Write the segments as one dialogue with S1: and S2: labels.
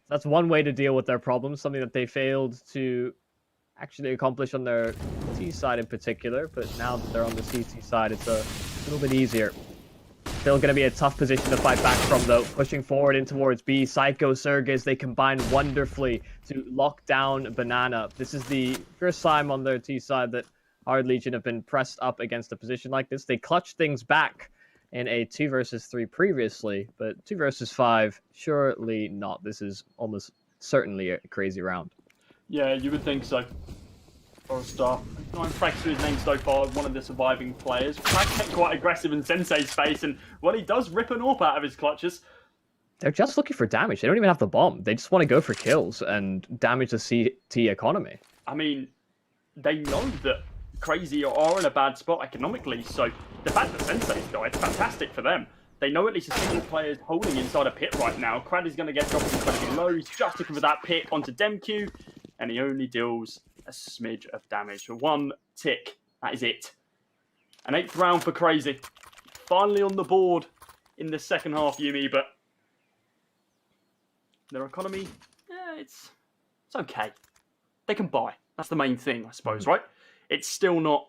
S1: That's one way to deal with their problems, something that they failed to actually accomplish on their T side in particular, but now that they're on the CT side, it's a little bit easier. Still going to be a tough position to fight back from, though. Pushing forward in towards B. Psycho, Surges, they combine wonderfully to lock down Banana. This is the first time on their T side that Hard Legion have been pressed up against a position like this. They clutched things back in a 2 versus 3 previously, but 2 versus 5, surely not. This is almost certainly a crazy round.
S2: Yeah, you would think so. For a start. 9 frags to his name so far, one of the surviving players. Frag quite aggressive in Sensei's face, and well, he does rip an AWP out of his clutches.
S1: They're just looking for damage. They don't even have the bomb. They just want to go for kills and damage the CT economy.
S2: I mean, they know that CR4ZY are in a bad spot economically, so the fact that Sensei's died, it's fantastic for them. They know at least a single player is holding inside a pit right now. Crad is going to get dropped incredibly low. He's just looking for that pit onto DemQ, and he only deals a smidge of damage. For 1 tick, that is it. An 8th round for CR4ZY. Finally on the board in the second half, Yumi, but their economy, it's okay. They can buy. That's the main thing, I suppose, right? It's still not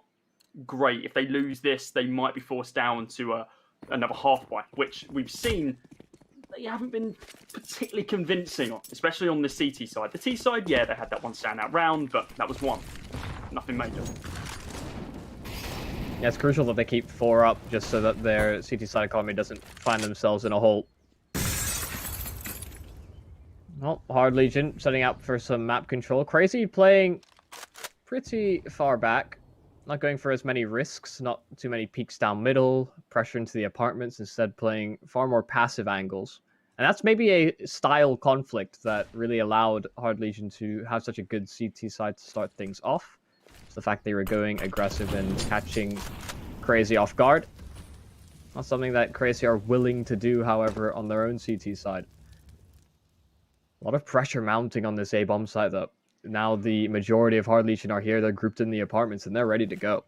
S2: great. If they lose this, they might be forced down to another half buy, which we've seen they haven't been particularly convincing on, especially on the CT side. The T side, yeah, they had that one standout round, but that was one. Nothing major.
S1: Yeah, it's crucial that they keep 4 up just so that their CT side economy doesn't find themselves in a hole. Well, Hard Legion setting up for some map control. CR4ZY playing pretty far back. Not going for as many risks, not too many peeks down middle, pressure into the apartments, instead playing far more passive angles. And that's maybe a style conflict that really allowed Hard Legion to have such a good CT side to start things off. It's the fact they were going aggressive and catching CR4ZY off guard. Not something that CR4ZY are willing to do, however, on their own CT side. A lot of pressure mounting on this A-bomb side, though. Now the majority of Hard Legion are here. They're grouped in the apartments, and they're ready to go.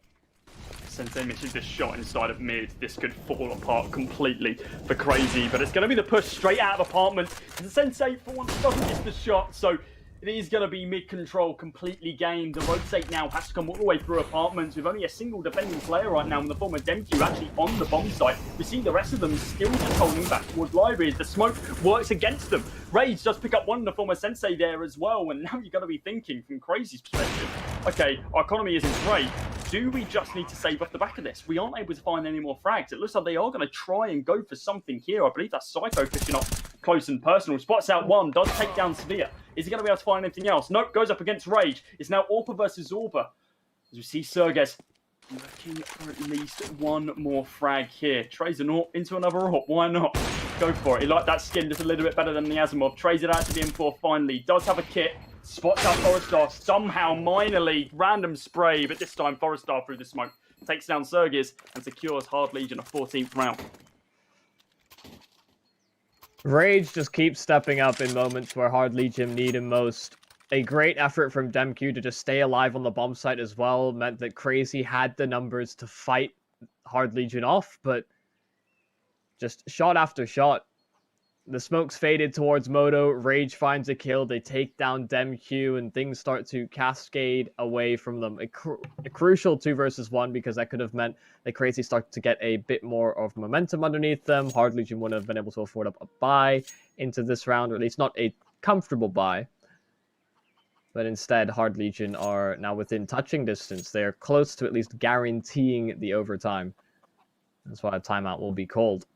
S2: Sensei misses this shot inside of mid. This could fall apart completely for CR4ZY, but it's going to be the push straight out of apartments. And Sensei, for once, doesn't miss the shot, so it is going to be mid-control completely gained. The rotate now has to come all the way through apartments with only a single defending player right now in the form of DemQ actually on the bomb site. We see the rest of them still just holding back towards libraries. The smoke works against them. Rage does pick up one in the form of Sensei there as well, and now you're going to be thinking from CR4ZY's perspective, okay, our economy isn't great. Do we just need to save off the back of this? We aren't able to find any more frags. It looks like they are going to try and go for something here. I believe that's Psycho fishing up close and personal. Spots out one, does take down Severe. Is he going to be able to find anything else? Nope, goes up against Rage. It's now Orpa versus Zorba. As we see Surges looking for at least one more frag here. Trays an AWP into another AWP. Why not? Go for it. He liked that skin just a little bit better than the Asimov. Trays it out to the M4 finally. Does have a kit. Spots out Forrestar somehow, minorly. Random spray, but this time Forrestar through the smoke. Takes down Surges and secures Hard Legion a 14th round.
S1: Rage just keeps stepping up in moments where Hard Legion need him most. A great effort from DemQ to just stay alive on the bomb site as well meant that CR4ZY had the numbers to fight Hard Legion off, but just shot after shot. The smoke's faded towards Moto. Rage finds a kill. They take down DemQ, and things start to cascade away from them. A crucial 2 versus 1, because that could have meant that CR4ZY start to get a bit more of momentum underneath them. Hard Legion wouldn't have been able to afford a buy into this round, or at least not a comfortable buy. But instead, Hard Legion are now within touching distance. They're close to at least guaranteeing the overtime. That's why a timeout will be called.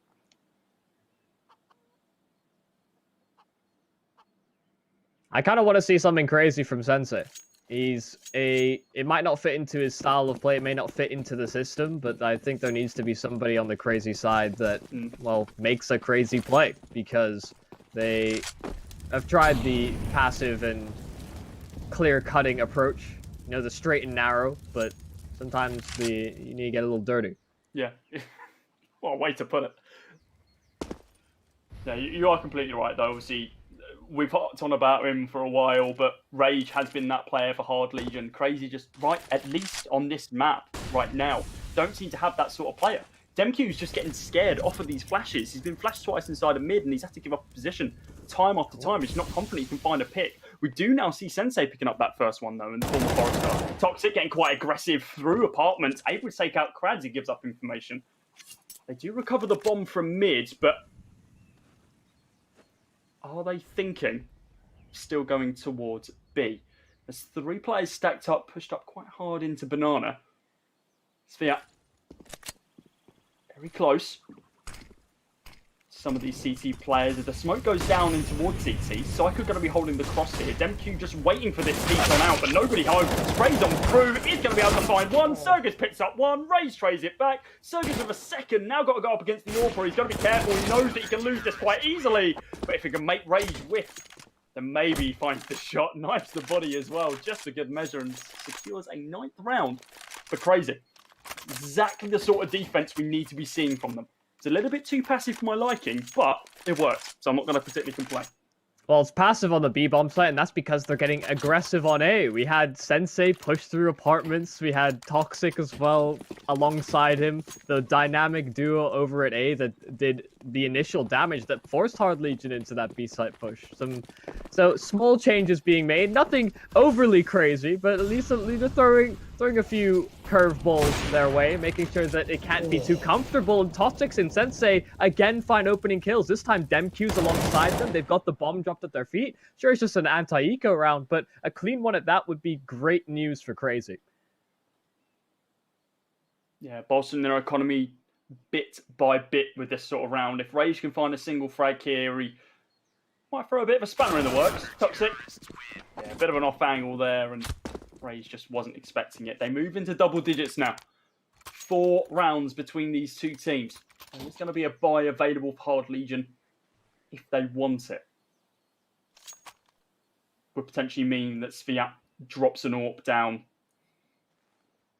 S1: I kind of want to see something crazy from Sensei. It might not fit into his style of play, it may not fit into the system, but I think there needs to be somebody on the CR4ZY side that, well, makes a crazy play, because they have tried the passive and clear-cutting approach, you know, the straight and narrow, but sometimes you need to get a little dirty.
S2: Yeah. What a way to put it. Yeah, you are completely right, though. Obviously, we've talked on about him for a while, but Rage has been that player for Hard Legion. CR4ZY just, right, at least on this map right now, don't seem to have that sort of player. DemQ's just getting scared off of these flashes. He's been flashed twice inside of mid, and he's had to give up a position time after time. He's not confident he can find a pick. We do now see Sensei picking up that first one, though, in the form of Forrester. Toxic getting quite aggressive through apartments, able to take out Krads. He gives up information. They do recover the bomb from mid, but are they thinking still going towards B? There's 3 players stacked up, pushed up quite hard into Banana. Sphere. Very close. Some of these CT players, as the smoke goes down in towards CT, Psycho going to be holding the cross here. Demq just waiting for this piece on out, but nobody home. Spray's on through, is going to be able to find one. Sergis picks up one, Raze trays it back. Sergis with a second, now got to go up against the AWPer. He's got to be careful, he knows that he can lose this quite easily. But if he can make Raze whiff, then maybe he finds the shot, knifes the body as well, just a good measure, and secures a 9th round for CR4ZY. Exactly the sort of defense we need to be seeing from them. It's a little bit too passive for my liking, but it works, so I'm not going to particularly complain.
S1: Well, it's passive on the B bomb site, and that's because they're getting aggressive on A. We had Sensei push through apartments. We had Toxic as well alongside him. The dynamic duo over at A that did the initial damage that forced Hard Legion into that B site push. So small changes being made. Nothing overly crazy, but at least they're throwing a few curveballs their way, making sure that it can't be too comfortable. And Toxic and Sensei again find opening kills. This time Demq's alongside them. They've got the bomb dropped at their feet. Sure, it's just an anti-eco round, but a clean one at that would be great news for CR4ZY.
S2: Yeah, bolstering their economy bit by bit with this sort of round. If Rage can find a single frag here, he might throw a bit of a spanner in the works. Toxic. Yeah, a bit of an off angle there, and Rage just wasn't expecting it. They move into double digits now. 4 rounds between these two teams. And there's going to be a buy available for Hard Legion if they want it. Would potentially mean that Sviat drops an AWP down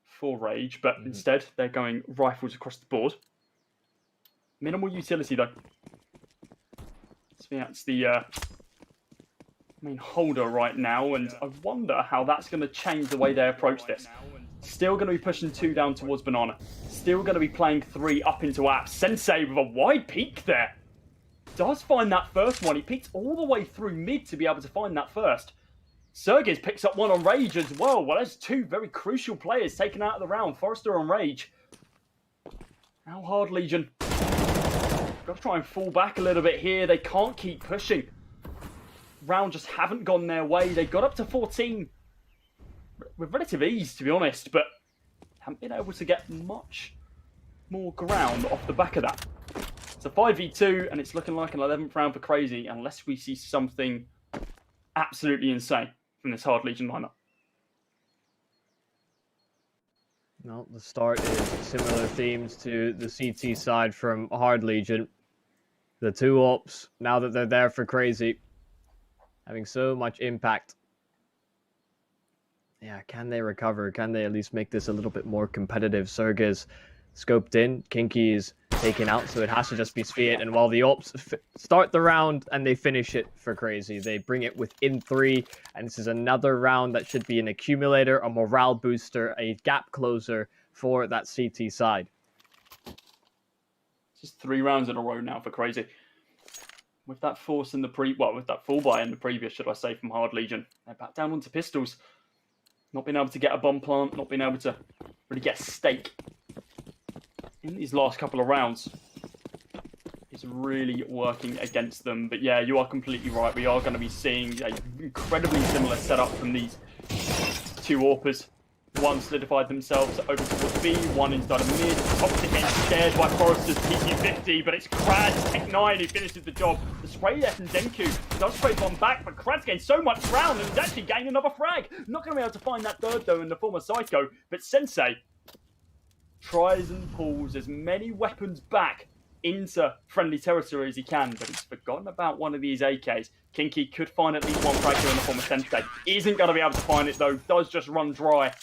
S2: for Rage, but instead they're going rifles across the board. Minimal utility though. Sviat's the main holder right now, and I wonder how that's going to change the way they approach this. Still going to be pushing 2 down towards Banana. Still going to be playing 3 up into App. Sensei with a wide peek there. Does find that first one. He peeked all the way through mid to be able to find that first. Sergis picks up one on Rage as well. Well, there's 2 very crucial players taken out of the round. Forrester on Rage. Now Hard Legion. Got to try and fall back a little bit here. They can't keep pushing. Round just haven't gone their way. They got up to 14 with relative ease, to be honest, but haven't been able to get much more ground off the back of that. It's a 5v2, and it's looking like an 11th round for CR4ZY, unless we see something absolutely insane from this Hard Legion lineup.
S1: Well, the start is similar themes to the CT side from Hard Legion. The 2 AWPs, now that they're there for CR4ZY, having so much impact. Yeah, can they recover? Can they at least make this a little bit more competitive? Sergis scoped in, Kinky is taken out, so it has to just be Sviat. And while the AWPs start the round and they finish it for CR4ZY, they bring it within 3. And this is another round that should be an accumulator, a morale booster, a gap closer for that CT side.
S2: It's just 3 rounds in a row now for CR4ZY. With that force in the with that full buy in the previous, should I say, from Hard Legion, they're back down onto pistols. Not being able to get a bomb plant, not being able to really get a stake in these last couple of rounds is really working against them. But yeah, you are completely right. We are going to be seeing an incredibly similar setup from these 2 AWPers. One solidified themselves over towards B, one inside of mid. Toxic getting scared by Forrester's PT50, but it's Krads, Tech 9 who finishes the job. The spray there from Demq does spray one back, but Krads getting so much ground and is actually getting another frag. Not going to be able to find that third though in the form of Psycho, but Sensei tries and pulls as many weapons back into friendly territory as he can, but he's forgotten about one of these AKs. Kinky could find at least one frag here in the form of Sensei. Isn't going to be able to find it though, does just run dry. And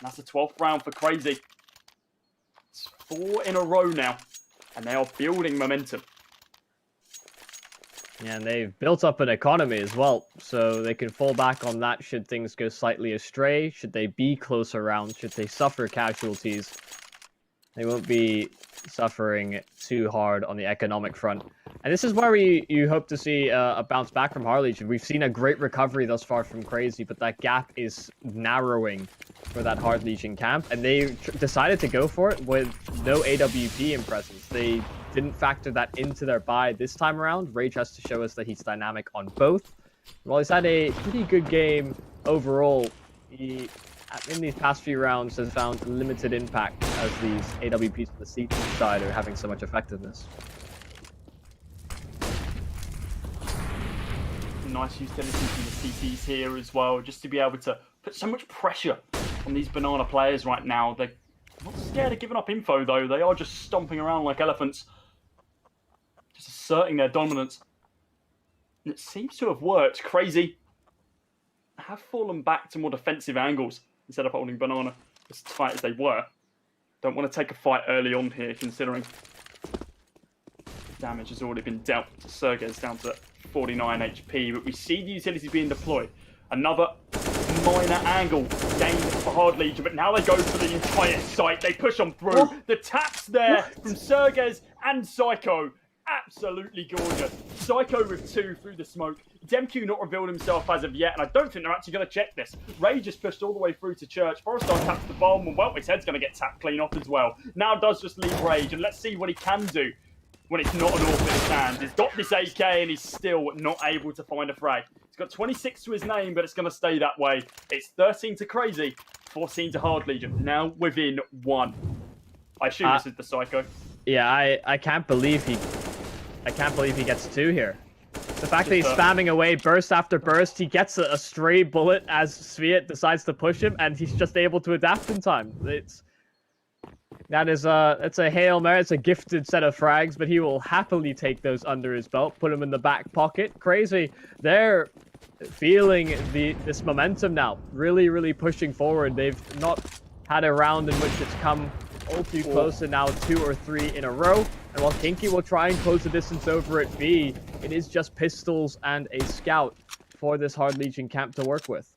S2: that's the 12th round for CR4ZY. It's 4 in a row now, and they are building momentum.
S1: Yeah, and they've built up an economy as well, so they can fall back on that should things go slightly astray, should they be closer rounds, should they suffer casualties. They won't be suffering too hard on the economic front. And this is where you hope to see a bounce back from Harlegion. We've seen a great recovery thus far from Crazy, but that gap is narrowing for that Harlegion camp. And they decided to go for it with no AWP in presence. They didn't factor that into their buy this time around. Rage has to show us that he's dynamic on both. While he's had a pretty good game overall, he, in these past few rounds, has found limited impact as these AWPs on the CT side are having so much effectiveness.
S2: Nice utility from the CTs here as well, just to be able to put so much pressure on these banana players right now. They're not scared of giving up info, though. They are just stomping around like elephants, just asserting their dominance. And it seems to have worked. Crazy have fallen back to more defensive angles instead of holding banana as tight as they were. Don't want to take a fight early on here, considering damage has already been dealt. CR4ZY down to 49 HP, but we see the utility being deployed. Another minor angle gained for Hard Legion, but now they go for the entire site. They push on through. Oh. The taps there from CR4ZY and Psycho. Absolutely gorgeous. Psycho with 2 through the smoke. Demq not revealed himself as of yet, and I don't think they're actually going to check this. Rage just pushed all the way through to Church. Forrestar taps the bomb, and well, his head's going to get tapped clean off as well. Now does just leave Rage, and let's see what he can do when it's not an AWP in his hand. He's got this AK, and he's still not able to find a frag. He's got 26 to his name, but it's going to stay that way. It's 13 to Crazy, 14 to Hard Legion. Now within 1. I assume this is the Psycho.
S1: Yeah, I can't believe he gets 2 here. The fact that he's spamming away burst after burst, he gets a stray bullet as Sviat decides to push him, and he's just able to adapt in time. It's a Hail Mary, it's a gifted set of frags, but he will happily take those under his belt, put them in the back pocket. Crazy, they're feeling this momentum now, really pushing forward. They've not had a round in which it's come all too close, and now 2 or 3 in a row. And while Kinky will try and close the distance over at B, it is just pistols and a scout for this Hard Legion camp to work with.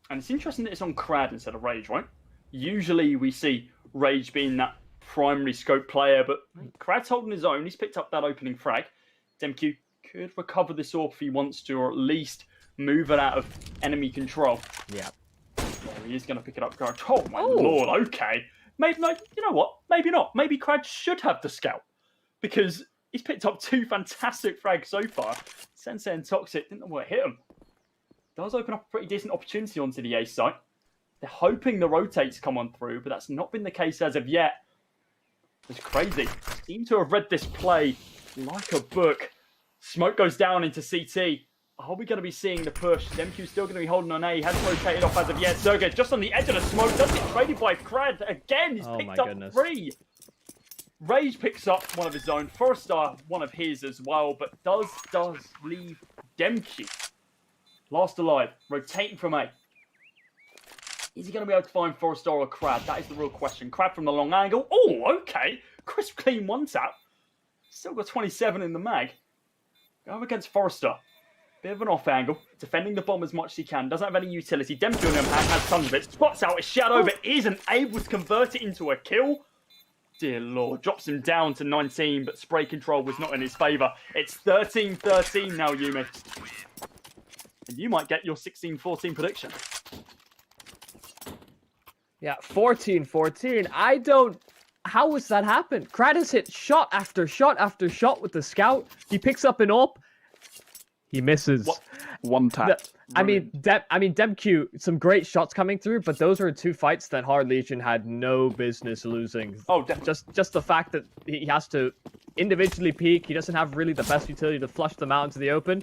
S2: And it's interesting that it's on Crad instead of Rage, right? Usually we see Rage being that primary scope player, but Crad's holding his own. He's picked up that opening frag. Demq could recover this AWP if he wants to, or at least move it out of enemy control.
S1: Yeah.
S2: Well, he is going to pick it up. Oh my lord, okay. Maybe, no, you know what? Maybe not. Maybe Crad should have the scout, because he's picked up 2 fantastic frags so far. Sensei and Toxic didn't know where to hit him. Does open up a pretty decent opportunity onto the A site. They're hoping the rotates come on through, but that's not been the case as of yet. It's Crazy. Seem to have read this play like a book. Smoke goes down into CT. Are we going to be seeing the push? Demq's still going to be holding on A. He hasn't rotated off as of yet. CR4ZY just on the edge of the smoke. Does get traded by Crad. Again, he's picked up 3. Rage picks up one of his own. Forrestar, one of his as well. But does leave Demq last alive. Rotating from A. Is he going to be able to find Forrestar or Crad? That is the real question. Crad from the long angle. Oh, okay. Crisp, clean 1-tap. Still got 27 in the mag. Go against Forrestar. Bit of an off angle, defending the bomb as much as he can. Doesn't have any utility. Demq on him has tons of it. Spots out a shadow, but isn't able to convert it into a kill. Dear lord, drops him down to 19, but spray control was not in his favour. It's 13-13 now, Yumi. And you might get your 16-14 prediction.
S1: Yeah, 14-14. How has that happened? Crad has hit shot after shot after shot with the scout. He picks up an AWP. He misses.
S3: What? 1 tap.
S1: Demq, some great shots coming through, but those are 2 fights that Hard Legion had no business losing.
S2: Oh, definitely.
S1: Just the fact that he has to individually peek. He doesn't have really the best utility to flush them out into the open.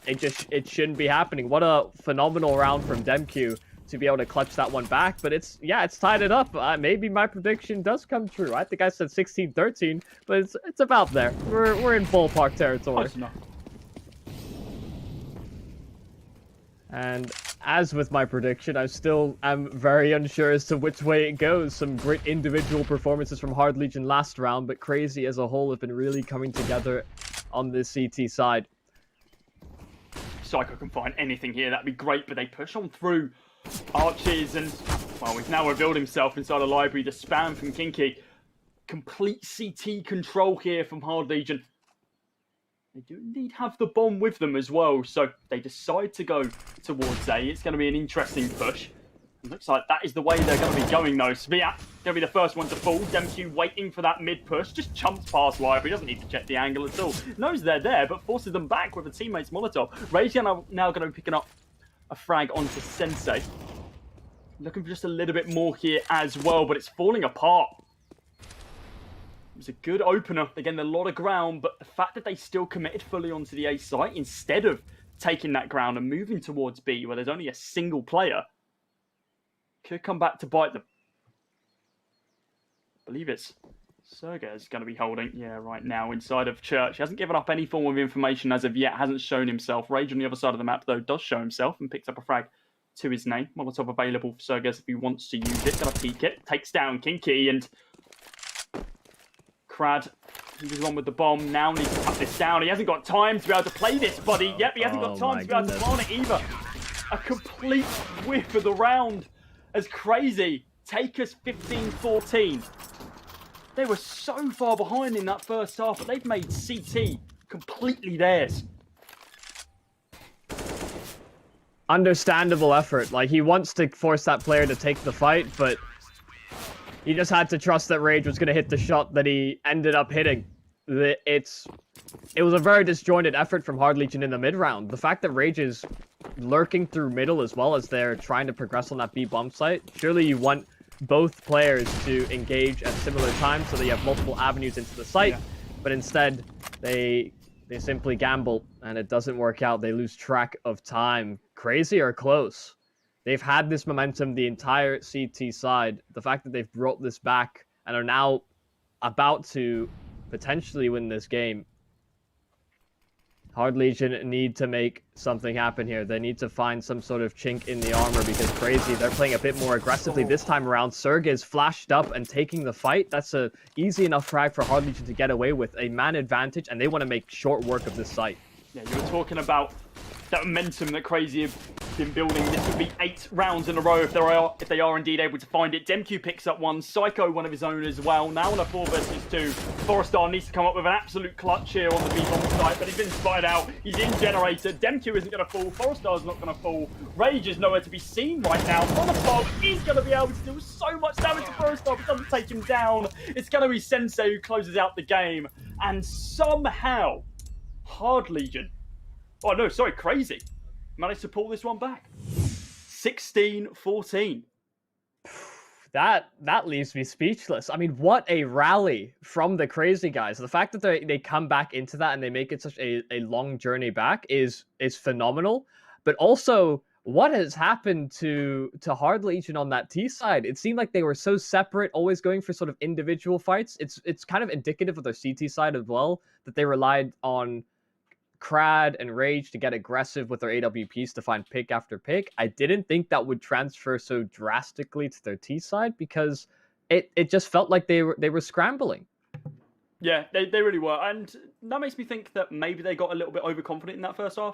S1: It shouldn't be happening. What a phenomenal round from Demq to be able to clutch that one back. But it's tied it up. Maybe my prediction does come true. I think I said 16-13, but it's about there. We're in ballpark territory.
S2: Close enough.
S1: And as with my prediction, I still am very unsure as to which way it goes. Some great individual performances from Hard Legion last round, but Crazy as a whole have been really coming together on this CT side.
S2: Psycho can find anything here, that'd be great, but they push on through Arches, and, well, he's now revealed himself inside a library. The spam from Kinky. Complete CT control here from Hard Legion. They do indeed have the bomb with them as well, so they decide to go towards A. It's going to be an interesting push. It looks like that is the way they're going to be going, though. Sviat going to be the first one to fall. Demq waiting for that mid push. Just chumps past Library. Doesn't need to check the angle at all. Knows they're there, but forces them back with a teammate's Molotov. Rage now going to be picking up a frag onto Sensei. Looking for just a little bit more here as well, but it's falling apart. It was a good opener. They gained a lot of ground, but the fact that they still committed fully onto the A site instead of taking that ground and moving towards B, where there's only a single player, could come back to bite them. I believe it's CR4ZY is going to be holding, right now inside of Church. He hasn't given up any form of information as of yet, hasn't shown himself. Rage on the other side of the map, though, does show himself and picks up a frag to his name. Molotov available for CR4ZY if he wants to use it. Going to peek it. Takes down Kinky, and Crad, he was on with the bomb, now needs to cut this down. He hasn't got time to be able to play this, buddy. Yep, he hasn't got time to be able to farm it either. A complete whiff of the round as CR4ZY take us 15-14. They were so far behind in that first half, but they've made CT completely theirs.
S1: Understandable effort. Like, he wants to force that player to take the fight, but he just had to trust that Rage was going to hit the shot that he ended up hitting. It was a very disjointed effort from Hard Legion in the mid-round. The fact that Rage is lurking through middle as well as they're trying to progress on that B bomb site, surely you want both players to engage at similar times so that you have multiple avenues into the site, but instead they simply gamble and it doesn't work out. They lose track of time. CR4ZY are close. They've had this momentum the entire CT side. The fact that they've brought this back and are now about to potentially win this game. Hard Legion need to make something happen here. They need to find some sort of chink in the armor because CR4ZY, they're playing a bit more aggressively this time around. CR4ZY is flashed up and taking the fight. That's a easy enough frag for Hard Legion to get away with. A man advantage, and they want to make short work of this site.
S2: Yeah, you were talking about that momentum that CR4ZY have been building. This would be 8 rounds in a row if they are indeed able to find it. Demq picks up one. Psycho, one of his own as well. Now on a 4 versus 2. Forrestar needs to come up with an absolute clutch here on the B-bomb site, but he's been spotted out. He's in Generator. Demq isn't going to fall. Forrestar's not going to fall. Rage is nowhere to be seen right now. Molotov is going to be able to do so much damage to Forrestar, but doesn't take him down. It's going to be Sensei who closes out the game. And somehow, Hard Legion, oh no, sorry, CR4ZY managed to pull this one back. 16-14.
S1: That leaves me speechless. I mean, what a rally from the CR4ZY guys. The fact that they come back into that and they make it such a long journey back is phenomenal. But also, what has happened to Hard Legion on that T side? It seemed like they were so separate, always going for sort of individual fights. It's kind of indicative of their CT side as well, that they relied on Crad and Rage to get aggressive with their AWPs to find pick after pick. I didn't think that would transfer so drastically to their T side because it just felt like they were scrambling.
S2: Yeah, they really were. And that makes me think that maybe they got a little bit overconfident in that first half.